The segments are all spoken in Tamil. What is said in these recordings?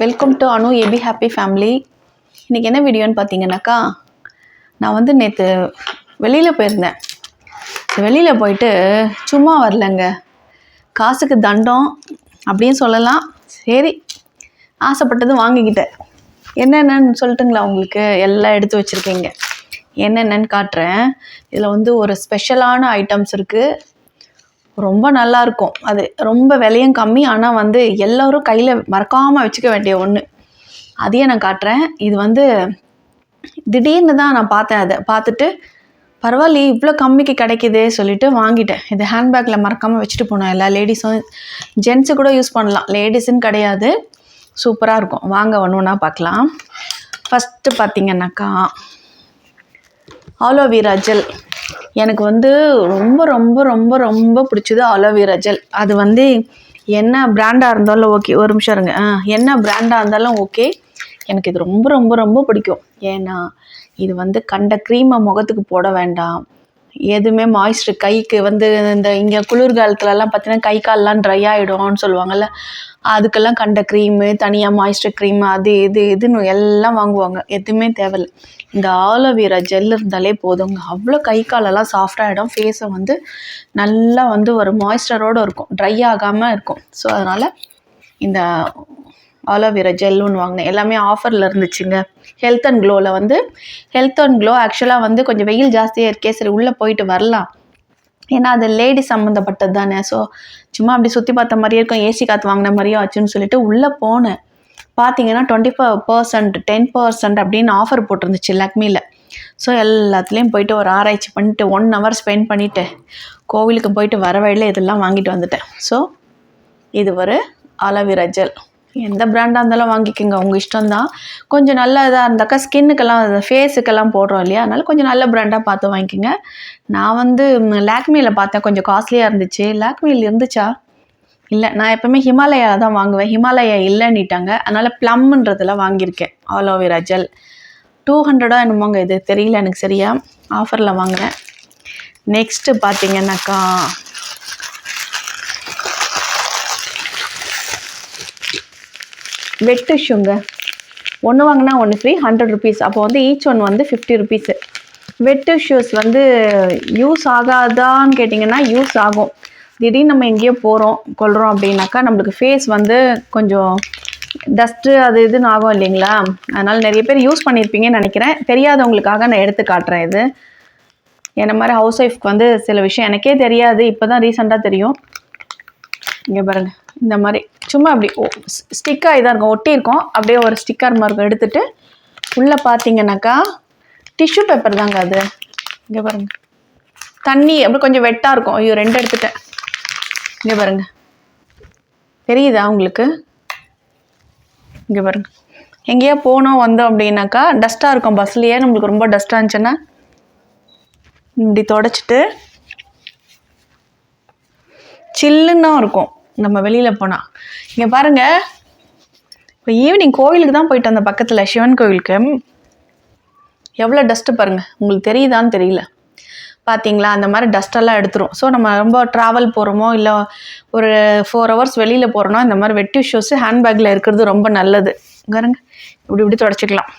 Welcome to Anu A B happy family. இன்றைக்கி என்ன வீடியோன்னு பார்த்தீங்கன்னாக்கா, நான் வந்து நேற்று வெளியில் போயிருந்தேன். வெளியில் போயிட்டு சும்மா வரலங்க, காசுக்கு தண்டம் அப்படின்னு சொல்லலாம். சரி, ஆசைப்பட்டது வாங்கிக்கிட்டேன். என்னென்னு சொல்லட்டுங்களா? உங்களுக்கு எல்லாம் எடுத்து வச்சுருக்கீங்க. என்னென்னு காட்டுறேன். இதில் வந்து ஒரு ஸ்பெஷலான ஐட்டம்ஸ் இருக்குது. ரொம்ப நல்லாயிருக்கும். அது ரொம்ப விலையும் கம்மி. ஆனால் வந்து எல்லோரும் கையில் மறக்காமல் வச்சுக்க வேண்டிய ஒன்று. அதையே நான் காட்டுறேன். இது வந்து திடீர்னு தான் நான் பார்த்தேன். அதை பார்த்துட்டு பரவாயில்லையே இவ்வளோ கம்மிக்கு கிடைக்கிதே சொல்லிவிட்டு வாங்கிட்டேன். இது ஹேண்ட்பேக்கில் மறக்காமல் வச்சுட்டு போனோம். எல்லா லேடிஸும் ஜென்ஸு கூட யூஸ் பண்ணலாம், லேடிஸுன்னு கிடையாது. சூப்பராக இருக்கும். வாங்க ஒன்று ஒன்றா பார்க்கலாம். ஃபஸ்ட்டு பார்த்திங்கன்னாக்கா, ஆலோவேரா ஜெல். எனக்கு வந்து ரொம்ப ரொம்ப ரொம்ப ரொம்ப பிடிச்சது ஆலோவேரா ஜெல். அது வந்து என்ன பிராண்டாக இருந்தாலும் ஓகே. ஒரு நிமிஷம் இருங்க. என்ன பிராண்டாக இருந்தாலும் ஓகே, எனக்கு இது ரொம்ப ரொம்ப ரொம்ப பிடிக்கும். ஏன்னா இது வந்து கண்ட க்ரீமை முகத்துக்கு போட வேண்டாம். எதுவுமே மாய்ஸ்டர் கைக்கு வந்து இந்த இங்கே குளிர்காலத்துலலாம் பார்த்தீங்கன்னா கை கால்லாம் ட்ரை ஆகிடும்னு சொல்லுவாங்கள்ல, அதுக்கெல்லாம் கண்ட க்ரீமு, தனியாக மாய்ஸ்டர் க்ரீமு, அது இதுன்னு எல்லாம் வாங்குவாங்க. எதுவுமே தேவையில்லை. இந்த ஆலோவேரா ஜெல் இருந்தாலே போதுங்க. அவ்வளோ கை காலெல்லாம் சாஃப்டாகிடும். ஃபேஸை வந்து நல்லா வந்து ஒரு மாய்ஸ்டரோடு இருக்கும், ட்ரை ஆகாமல் இருக்கும். ஸோ அதனால் இந்த ஆலோவேரா ஜெல் ஒன்று வாங்கினேன். எல்லாமே ஆஃபரில் இருந்துச்சுங்க. ஹெல்த் அண்ட் க்ளோவில் வந்து ஹெல்த் அண்ட் க்ளோ ஆக்சுவலாக வந்து கொஞ்சம் வெயில் ஜாஸ்தியாக இருக்கே, சரி உள்ளே போயிட்டு வரலாம். ஏன்னா அது லேடி சம்மந்தப்பட்டது தானே. ஸோ சும்மா அப்படி சுற்றி பார்த்த மாதிரியே இருக்கும், ஏசி காற்று வாங்கின மாதிரியும் ஆச்சுன்னு சொல்லிட்டு உள்ளே போனேன். பார்த்தீங்கன்னா 25%, 10% அப்படின்னு ஆஃபர் போட்டிருந்துச்சு லக்மியில். ஸோ எல்லாத்துலேயும் போயிட்டு ஒரு ஆராய்ச்சி பண்ணிவிட்டு 1 hour ஸ்பெண்ட் பண்ணிவிட்டு கோவிலுக்கு போயிட்டு வர வழியில் இதெல்லாம் வாங்கிட்டு வந்துட்டேன். ஸோ இது ஒரு ஆலோவேரா ஜெல். எந்த பிராண்டாக இருந்தாலும் வாங்கிக்கோங்க, உங்கள் இஷ்டம்தான். கொஞ்சம் நல்ல இதாக இருந்தாக்கா ஸ்கின்னுக்கெல்லாம் ஃபேஸுக்கெல்லாம் போடுறோம் இல்லையா, அதனால் கொஞ்சம் நல்ல பிராண்டாக பார்த்து வாங்கிக்கோங்க. நான் வந்து லாக்மியில் பார்த்தேன், கொஞ்சம் காஸ்ட்லியாக இருந்துச்சு. லாக்மியில் இருந்துச்சா? இல்லை, நான் எப்போவுமே ஹிமாலயா தான் வாங்குவேன். ஹிமாலயா இல்லைன்னிட்டாங்க, அதனால் ப்ளம்ன்றதில் வாங்கியிருக்கேன் ஆலோவேரா ஜெல். 200 என்னமோங்க, இது தெரியல எனக்கு சரியா. ஆஃபரில் வாங்கினேன். நெக்ஸ்ட்டு பார்த்தீங்கன்னாக்கா, வெட் டிஷ்யூங்க. ஒன்று வாங்கினா ஒன்று ஃப்ரீ, 100 rupees. அப்போ வந்து ஈச் ஒன் வந்து 50 rupees. வெட் டிஷ்யூஸ் வந்து யூஸ் ஆகாதான்னு கேட்டிங்கன்னா யூஸ் ஆகும். திடீர்னு நம்ம எங்கேயோ போகிறோம் கொள்கிறோம் அப்படின்னாக்கா நம்மளுக்கு ஃபேஸ் வந்து கொஞ்சம் டஸ்ட்டு அது இதுன்னு ஆகும் இல்லைங்களா. அதனால் நிறைய பேர் யூஸ் பண்ணியிருப்பீங்கன்னு நினைக்கிறேன். தெரியாதவங்களுக்காக நான் எடுத்து காட்டுறேன். இது என்ன மாதிரி ஹவுஸ் ஒய்ஃப்க்கு வந்து சில விஷயம் எனக்கே தெரியாது, இப்போ தான் ரீசெண்டாக தெரியும். இங்கே பாருங்கள், இந்த மாதிரி சும்மா அப்படி ஸ்டிக்காக இதாக இருக்கும், ஒட்டி இருக்கும். அப்படியே ஒரு ஸ்டிக்கர் மாதிரி இருக்கும். எடுத்துகிட்டு உள்ளே பார்த்தீங்கன்னாக்கா டிஷ்யூ பேப்பர் தாங்க அது. இங்கே பாருங்கள், தண்ணி அப்படி கொஞ்சம் வெட்டாக இருக்கும். ஐயோ 2 எடுத்துட்டேன். இங்கே பாருங்கள், தெரியுதா உங்களுக்கு? இங்கே பாருங்கள், எங்கேயா போனோம் வந்தோம் அப்படின்னாக்கா டஸ்ட்டாக இருக்கும். பஸ்லேயே நம்மளுக்கு ரொம்ப டஸ்ட்டாக இருந்துச்சுன்னா இப்படி தொடச்சிட்டு சில்லுன்னா இருக்கும் நம்ம வெளியில் போனால். இங்கே பாருங்கள், இப்போ ஈவினிங் கோவிலுக்கு தான் போயிட்டு வந்த பக்கத்தில் சிவன் கோவிலுக்கு. எவ்வளோ டஸ்ட்டு பாருங்கள், உங்களுக்கு தெரியுதான்னு தெரியல. பார்த்தீங்களா, அந்த மாதிரி டஸ்ட்டெல்லாம் எடுத்துரும். ஸோ நம்ம ரொம்ப ட்ராவல் போகிறோமோ இல்லை ஒரு 4 hours வெளியில் போகிறோன்னா இந்த மாதிரி வெட் டிஷ்யூஸு ஹேண்ட்பேக்கில் இருக்கிறது ரொம்ப நல்லது. பாருங்க, இப்படி இப்படி தொடச்சிக்கலாம்.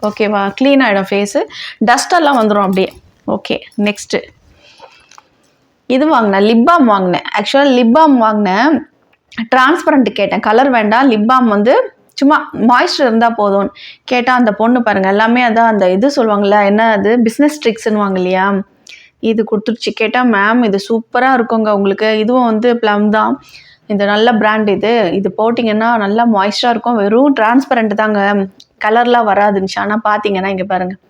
ஓகேவா, க்ளீன் ஆகிடும் ஃபேஸு, டஸ்ட்டெல்லாம் வந்துடும் அப்படியே. ஓகே, நெக்ஸ்ட்டு இது வாங்கினேன், லிப் பாம் வாங்கினேன். ஆக்சுவலாக லிப் பாம் வாங்கினேன், டிரான்ஸ்பரண்ட் கேட்டேன், கலர் வேண்டாம், லிப் பாம் வந்து சும்மா மாய்ஸ்டர் இருந்தால் போதும்னு கேட்டால் அந்த பொண்ணு பாருங்கள் எல்லாமே அதான் அந்த இது சொல்லுவாங்கள்ல, என்ன அது பிஸ்னஸ் ட்ரிக்ஸ்ன்னு வாங்க இல்லையா, இது கொடுத்துருச்சு. கேட்டால் மேம் இது சூப்பராக இருக்குங்க உங்களுக்கு, இதுவும் வந்து ப்ளம் தான், இந்த நல்ல பிராண்ட் இது போட்டிங்கன்னா நல்லா மாய்ஸ்டராக இருக்கும், வெறும் டிரான்ஸ்பரண்ட் தாங்க, கலர்லாம் வராதுச்சு. ஆனால் பார்த்தீங்கன்னா இங்கே பாருங்கள்,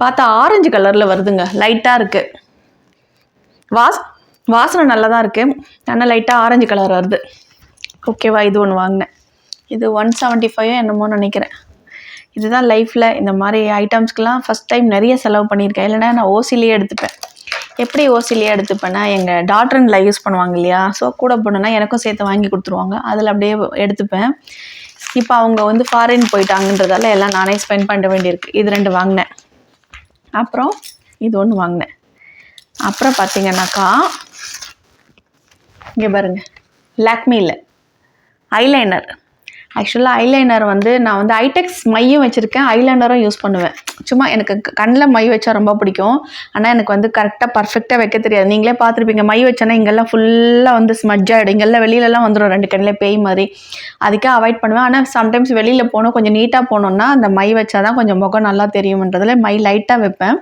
பார்த்தா ஆரஞ்சு கலரில் வருதுங்க, லைட்டாக இருக்குது. வாசனை நல்லா தான் இருக்குது, ஆனால் லைட்டாக ஆரஞ்சு கலர் வருது. ஓகேவா, இது ஒன்று வாங்கினேன். இது 175 என்னமோ நினைக்கிறேன். இதுதான் லைஃப்பில் இந்த மாதிரி ஐட்டம்ஸ்க்கெலாம் ஃபஸ்ட் டைம் நிறைய செலவு பண்ணியிருக்கேன். இல்லைனா நான் ஓசிலேயே எடுத்துப்பேன். எப்படி ஓசிலேயே எடுத்துப்பேன்னா, எங்கள் டாட்டர்ல யூஸ் பண்ணுவாங்க இல்லையா, ஸோ கூட போனோன்னா எனக்கும் சேர்த்து வாங்கி கொடுத்துருவாங்க, அதில் அப்படியே எடுத்துப்பேன். இப்போ அவங்க வந்து ஃபாரின் போயிட்டாங்கன்றதால எல்லாம் நானே ஸ்பெண்ட் பண்ண வேண்டியிருக்கு. இது 2 வாங்கினேன். அப்புறம் இது ஒன்று வாங்கினேன். அப்புறம் பார்த்தீங்கன்னாக்கா இங்கே பாருங்கள், லாக்மியில் ஐலைனர். ஆக்சுவலாக ஐலைனர் வந்து நான் வந்து ஐடெக்ஸ் மையும் வச்சுருக்கேன், ஐலைனரும் யூஸ் பண்ணுவேன். சும்மா எனக்கு கண்ணில் மை வச்சா ரொம்ப பிடிக்கும். ஆனால் எனக்கு வந்து கரெக்டாக பர்ஃபெக்டாக வைக்க தெரியாது. நீங்களே பார்த்துருப்பீங்க, மை வச்சேன்னா இங்கெல்லாம் ஃபுல்லாக வந்து ஸ்மட்ஜ் ஆகிடும், இங்கெல்லாம் வெளியிலலாம் வந்துடும் 2 கண்ணில் பேய் மாதிரி. அதுக்கே அவாய்ட் பண்ணுவேன். ஆனால் சம்டைம்ஸ் வெளியில் போகணும், கொஞ்சம் நீட்டாக போகணுன்னா அந்த மை வச்சா தான் கொஞ்சம் முகம் நல்லா தெரியுமன்றதில் மை லைட்டாக வைப்பேன்.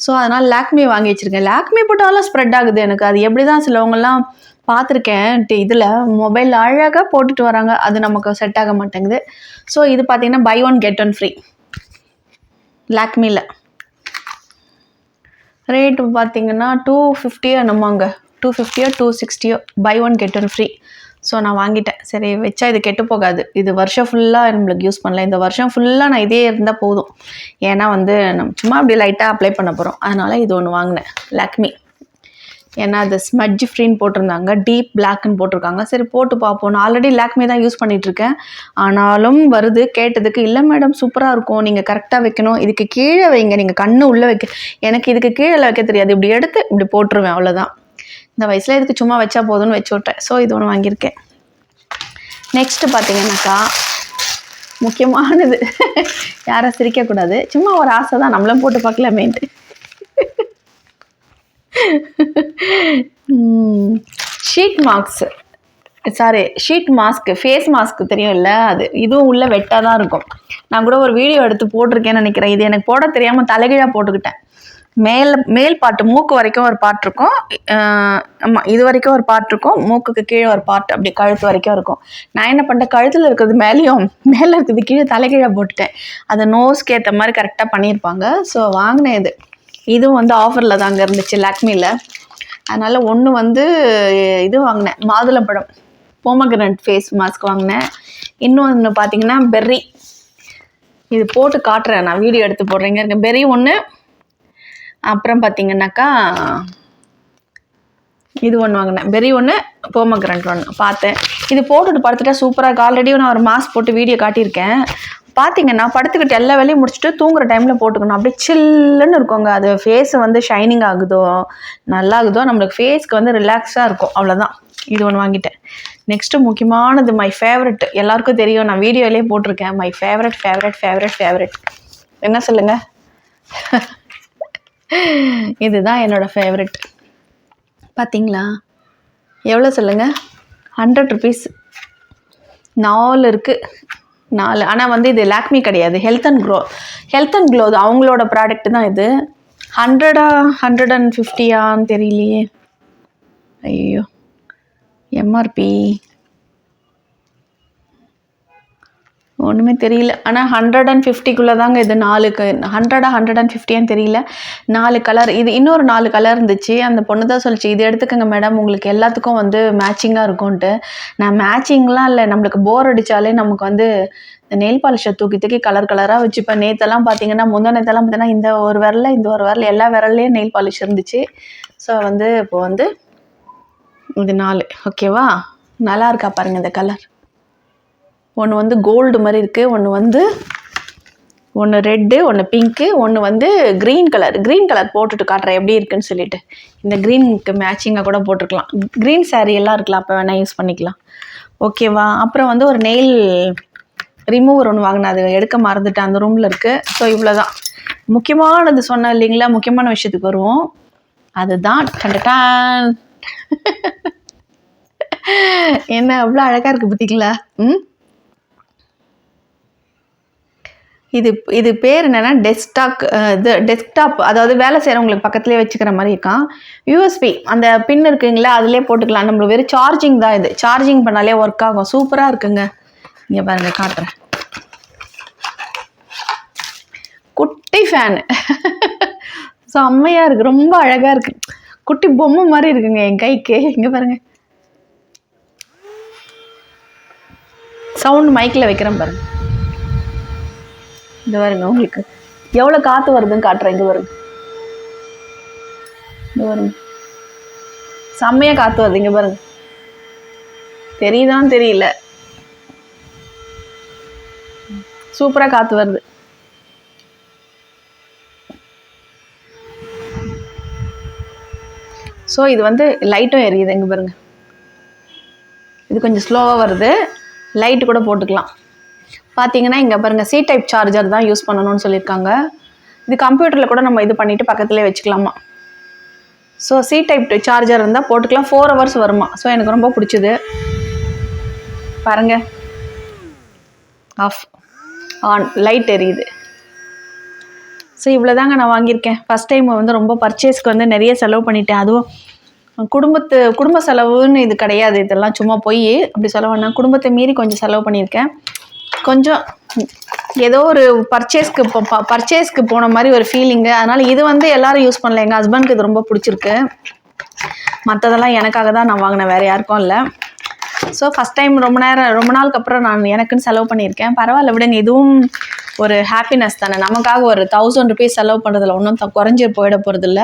ஸோ அதனால் லாக்மி வாங்கி வச்சுருக்கேன். லாக்மி போட்டாலும் ஸ்ப்ரெட் ஆகுது எனக்கு. அது எப்படி தான் சிலவங்கெல்லாம் பார்த்துருக்கேன் இதில் மொபைலில் அழகாக போட்டுட்டு வராங்க, அது நமக்கு செட் ஆக மாட்டேங்குது. ஸோ இது பார்த்தீங்கன்னா பை 1 கெட் 1 ஃப்ரீ லாக்மியில். ரேட்டு பார்த்தீங்கன்னா 250 என்னமாங்க, 250 260 பை 1 கெட் 1 ஃப்ரீ. ஸோ நான் வாங்கிட்டேன். சரி வச்சா இது கெட்டு போகாது, இது வருஷம் ஃபுல்லாக நம்மளுக்கு யூஸ் பண்ணல, இந்த வருஷம் ஃபுல்லாக நான் இதே இருந்தால் போதும். ஏன்னா வந்து நம்ம சும்மா அப்படி லைட்டாக அப்ளை பண்ண போகிறோம், அதனால் இது ஒன்று வாங்கினேன் லாக்மி. ஏன்னா அது ஸ்மட்ஜ் ஃப்ரீன்னு போட்டிருந்தாங்க, டீப் பிளாக்னு போட்டிருக்காங்க. சரி போட்டு பார்ப்போம். நான் ஆல்ரெடி லாக்மி தான் யூஸ் பண்ணிகிட்ருக்கேன், ஆனாலும் வருது. கேட்டதுக்கு இல்லை மேடம் சூப்பராக இருக்கும், நீங்கள் கரெக்டாக வைக்கணும், இதுக்கு கீழே வைங்க, நீங்கள் கண்ணு உள்ளே வைக்க. எனக்கு இதுக்கு கீழே வைக்க தெரியாது, இப்படி எடுத்து இப்படி போட்டுருவேன், அவ்வளோதான். இந்த வயசில் இதுக்கு சும்மா வச்சா போதும்னு வச்சு விட்டேன். ஸோ இது ஒன்று வாங்கியிருக்கேன். நெக்ஸ்ட்டு பார்த்தீங்கன்னாக்கா முக்கியமானது, யாரும் சிரிக்கக்கூடாது, சும்மா ஒரு ஆசை தான், நம்மளும் போட்டு பார்க்கலாமேன்ட்டு. ஷீட் மாஸ்க்கு, ஃபேஸ் மாஸ்க்கு தெரியும்ல, அது இதுவும் உள்ள வெட்டாக தான் இருக்கும். நான் கூட ஒரு வீடியோ எடுத்து போட்டிருக்கேன்னு நினைக்கிறேன். இது எனக்கு போட தெரியாமல் தலைகீழாக போட்டுக்கிட்டேன். மேல் பாட்டு மூக்கு வரைக்கும் ஒரு பாட்டு இருக்கும், ஆமாம் இது வரைக்கும் ஒரு பாட்டு இருக்கும், மூக்குக்கு கீழே ஒரு பாட்டு அப்படி கழுத்து வரைக்கும் இருக்கும். நான் என்ன பண்ணிட்டேன், கழுத்தில் இருக்கிறது மேலேயும், மேலே இருக்கிறது கீழே தலைகீழாக போட்டுட்டேன். அதை நோஸ்க்கு ஏற்ற மாதிரி கரெக்டாக பண்ணியிருப்பாங்க. ஸோ வாங்கினேன். இதுவும் வந்து ஆஃபரில் தாங்க இருந்துச்சு லாக்மியில். அதனால் ஒன்று வந்து இது வாங்கினேன், மாதுளம்பழம் போமக்ரனட் ஃபேஸ் மாஸ்க் வாங்கினேன். இன்னொன்று பார்த்தீங்கன்னா பெர்ரி. இது போட்டு காட்டுறேன், நான் வீடியோ எடுத்து போடுறேங்க. இருக்க பெர்ரி ஒன்று, அப்புறம் பார்த்தீங்கன்னாக்கா இது ஒன்று வாங்கினேன், பெர்ரி ஒன்று, போமக்ரனட் ஒன்று பார்த்தேன். இது போட்டுட்டு படுத்துட்டா சூப்பராக இருக்குது. ஆல்ரெடியும் நான் ஒரு மாஸ்க் போட்டு வீடியோ காட்டியிருக்கேன். பார்த்தீங்கன்னா படுத்துக்கிட்டு எல்லா வேலையும் முடிச்சுட்டு தூங்குற டைமில் போட்டுக்கணும், அப்படியே சில்லுன்னு இருக்குங்க. அது ஃபேஸு வந்து ஷைனிங் ஆகுதோ நல்லாகுதோ, நம்மளுக்கு ஃபேஸ்க்கு வந்து ரிலாக்ஸாக இருக்கும், அவ்வளோதான். இது ஒன்று வாங்கிட்டேன். நெக்ஸ்ட்டு முக்கியமானது, மை ஃபேவரெட், எல்லாருக்கும் தெரியும், நான் வீடியோலேயே போட்டிருக்கேன். மை ஃபேவரெட் என்ன சொல்லுங்கள்? இதுதான் என்னோடய ஃபேவரெட். பார்த்தீங்களா எவ்வளோ சொல்லுங்கள்? 100 ருபீஸ். 4 இருக்குது, 4. ஆனால் வந்து இது லாக்மி கிடையாது, ஹெல்த் அண்ட் க்ளோ அவங்களோட ப்ராடக்ட் தான் இது. 100 150 தெரியலையே, ஐயோ எம்ஆர்பி ஒன்றுமே தெரியல. ஆனால் 150க்குள்ளே தாங்க இது. 100 150 தெரியல. 4 கலர், இது இன்னொரு 4 கலர் இருந்துச்சு. அந்த பொண்ணு தான் சொல்லிச்சு, இது எடுத்துக்கோங்க மேடம், உங்களுக்கு எல்லாத்துக்கும் வந்து மேட்சிங்காக இருக்கும்ன்ட்டு. நான் மேட்சிங்லாம் இல்லை, நம்மளுக்கு போர் அடித்தாலே நமக்கு வந்து இந்த நெயில் பாலிஷை தூக்கி கலராக வச்சுப்பேன். நேற்றெல்லாம் பார்த்தீங்கன்னா, நேற்றெல்லாம் பார்த்தீங்கன்னா இந்த ஒரு விரல் எல்லா விரல்லையும் நெயில் பாலிஷ் இருந்துச்சு. ஸோ வந்து இப்போ வந்து இது 4 ஓகேவா? நல்லா இருக்கா பாருங்கள் இந்த கலர். ஒன்று வந்து கோல்டு மாதிரி இருக்குது, ஒன்று ரெட்டு, ஒன்று பிங்க்கு, ஒன்று வந்து க்ரீன் கலர் போட்டுட்டு காட்டுறேன் எப்படி இருக்குன்னு சொல்லிட்டு. இந்த க்ரீனுக்கு மேட்சிங்காக கூட போட்டிருக்கலாம், க்ரீன் சாரீ எல்லாம் இருக்கலாம், அப்போ வேணால் யூஸ் பண்ணிக்கலாம், ஓகேவா? அப்புறம் வந்து ஒரு நெயில் ரிமூவர் ஒன்று வாங்கினேன், அது எடுக்க மறந்துட்டேன், அந்த ரூமில் இருக்குது. ஸோ இவ்வளோ தான் முக்கியமானது சொன்னேன் இல்லைங்களா? முக்கியமான விஷயத்துக்கு வருவோம். அதுதான் டண்டடான். என்ன அவ்வளோ அழகாக இருக்குது பார்த்தீங்களா? இது பேர் என்னென்னா டெஸ்க்டாப், அதாவது வேலை செய்கிறவங்களுக்கு பக்கத்துலேயே வச்சுக்கிற மாதிரி இருக்கான். யூஎஸ்பி அந்த பின் இருக்குங்களா, அதிலே போட்டுக்கலாம். நம்மளுக்கு வெறும் சார்ஜிங் தான், இது சார்ஜிங் பண்ணாலே ஒர்க் ஆகும். சூப்பராக இருக்குங்க. இங்கே பாருங்கள், காட்டுறேன். குட்டி ஃபேனு செம்மையாக இருக்குது, ரொம்ப அழகாக இருக்குது, குட்டி பொம்மை மாதிரி இருக்குங்க என் கைக்கு. இங்கே பாருங்கள், சவுண்ட் மைக்கில் வைக்கிறேன் பாருங்கள். இந்த பாருங்க, உங்களுக்கு எவ்வளோ காற்று வருதுன்னு காட்டுறேன். இங்கே வருங்க, இங்கே வருங்க, செம்மையாக காற்று வருது. இங்கே பாருங்க, தெரியுதான்னு தெரியல, சூப்பராக காற்று வருது. ஸோ இது வந்து லைட்டும் எரியுது. இங்கே பாருங்க, இது கொஞ்சம் ஸ்லோவாக வருது. லைட்டு கூட போட்டுக்கலாம். பார்த்தீங்கன்னா இங்கே பாருங்கள், சி டைப் சார்ஜர் தான் யூஸ் பண்ணணும்னு சொல்லியிருக்காங்க. இது கம்ப்யூட்டரில் கூட நம்ம இது பண்ணிவிட்டு பக்கத்துலேயே வச்சுக்கலாமா. ஸோ சி டைப் சார்ஜர் இருந்தால் போட்டுக்கலாம். 4 ஹவர்ஸ் வருமா. ஸோ எனக்கு ரொம்ப பிடிச்சிது. பாருங்கள், ஆஃப் ஆன் லைட் எரியுது. ஸோ இவ்வளோ தாங்க நான் வாங்கியிருக்கேன். ஃபஸ்ட் டைம் வந்து ரொம்ப பர்ச்சேஸ்க்கு வந்து நிறைய செலவு பண்ணிட்டேன். அதுவும் குடும்ப செலவுன்னு இது கிடையாது. இதெல்லாம் சும்மா போய் அப்படி செலவு பண்ணால் குடும்பத்தை மீறி கொஞ்சம் செலவு பண்ணியிருக்கேன். கொஞ்சம் ஏதோ ஒரு பர்ச்சேஸ்க்கு போன மாதிரி ஒரு ஃபீலிங்கு. அதனால் இது வந்து எல்லோரும் யூஸ் பண்ணல. எங்கள் ஹஸ்பண்டுக்கு இது ரொம்ப பிடிச்சிருக்கு. மற்றதெல்லாம் எனக்காக தான் நான் வாங்கினேன், வேறு யாருக்கும் இல்லை. ஸோ ஃபஸ்ட் டைம் ரொம்ப நாளுக்கு அப்புறம் நான் எனக்குன்னு செலவு பண்ணியிருக்கேன். பரவாயில்ல விடுங்க, இதுவும் ஒரு ஹாப்பினஸ் தானே. நமக்காக ஒரு 1000 rupees செலவு பண்ணுறதுல ஒன்றும் குறைஞ்சி போயிட போகிறதில்ல.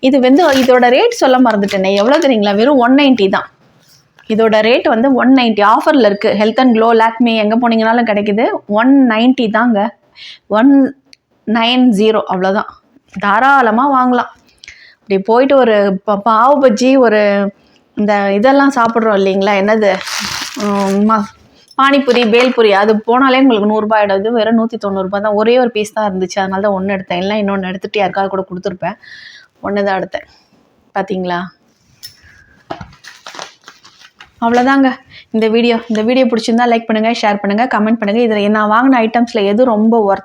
இது வந்து இதோட ரேட் சொல்ல மறந்துட்டேனே. எவ்வளோ தெரியுங்களா? வெறும் 190 தான். இதோட ரேட் வந்து 190 ஆஃபரில் இருக்குது. ஹெல்த் அண்ட் க்ளோ, லாக்மி எங்கே போனீங்கனாலும் கிடைக்குது. 190 தாங்க. 190 அவ்வளோதான். தாராளமாக வாங்கலாம். அப்படி போயிட்டு ஒரு பாவு பஜ்ஜி, ஒரு இந்த இதெல்லாம் சாப்பிட்றோம் இல்லைங்களா, என்னது பானிபூரி, பேல்பூரி, அது போனாலே உங்களுக்கு 100 ரூபாய் ஆகிடுது. வெறும் 190 தான். ஒரே ஒரு பீஸ் தான் இருந்துச்சு. அதனால தான் ஒன்று எடுத்தேன். இல்லை இன்னொன்று எடுத்துகிட்டு யாருக்காவது கூட கொடுத்துருப்பேன். ஒன்று தான் எடுத்தேன். பார்த்தீங்களா? அவ்வளோதாங்க இந்த வீடியோ பிடிச்சிருந்தா லைக் பண்ணுங்கள், ஷேர் பண்ணுங்கள், கமெண்ட் பண்ணுங்கள். இதில் நான் வாங்கின ஐட்டம்ஸில் எது ரொம்ப ஒர்த்